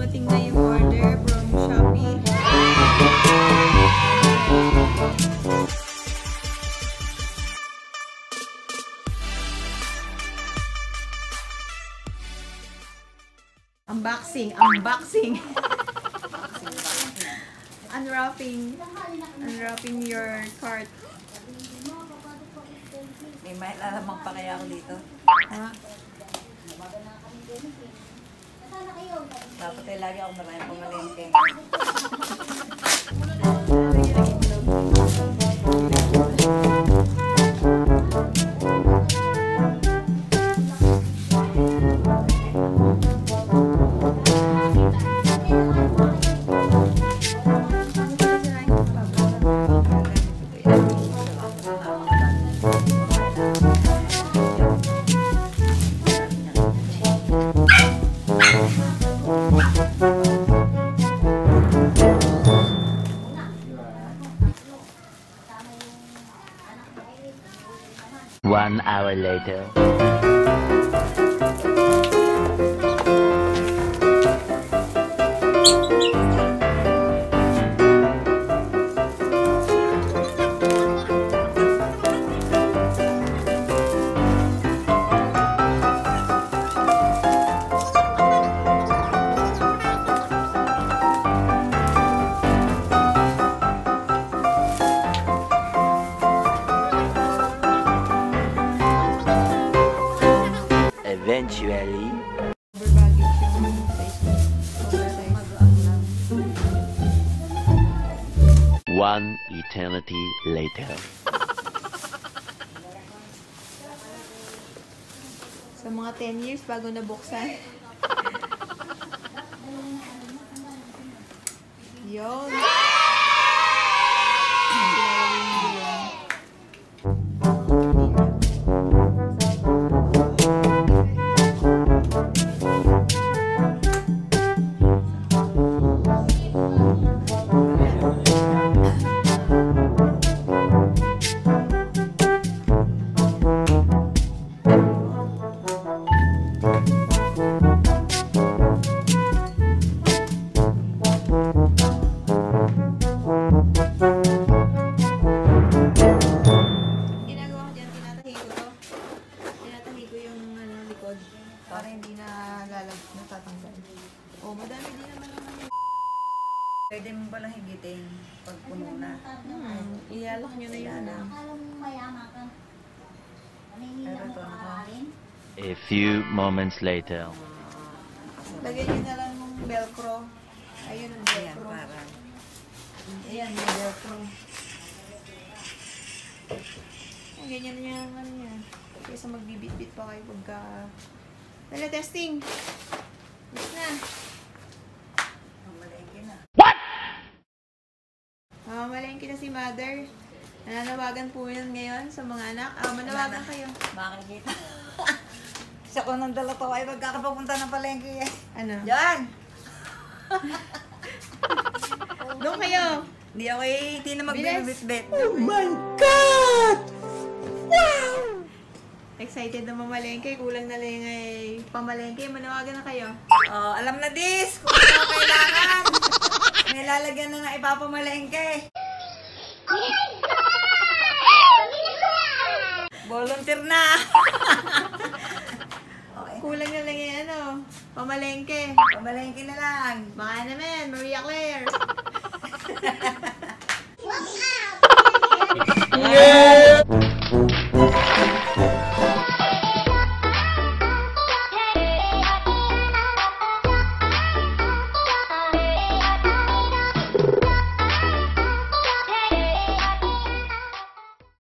Dumating na yung order from Shopee. Unboxing. Unwrapping your cart. May mailalamang pa kaya ako dito. Ha? Dapat ay lagi ako maraming pamalengke. One hour later. Eventually. One eternity later. Sa mga 10 years bago nabuksan. Yun. Para hindi na natatanggal. Oh, madami din naman naman. Pwede mo palang higitin pag puno na. Ialak nyo na yun. Pero ito na. A few moments later. Lagyan nyo na lang ng velcro. Ayun ang Ayan, velcro. parang. Ayan, yung velcro. Ay, ganyan na yung ano yan. Kaysa magbibit-bit pa kayo pagka... Dala, testing! Yes na. Mamalengke na. Mamalengke na si Mother. Nananawagan po yan ngayon sa mga anak. Manawagan kayo. Makikita. Isa ko nang dala to ay magkakapapunta ng palengke eh. Ano? Diyan! Doon kayo! Hindi ako hindi na magbibit-bit. Oh my God! Wow! Excited na mamalengke. Kulang na lang ay pamalengke. Manawagan na kayo. Oh, alam na dis! Kung ano kailangan! May lalagyan na na ipapamalengke. Volunteer na! Okay. Kulang na lang yung ano, pamalengke. Pamalengke na lang. Baka naman, Maria Claire. Yeah!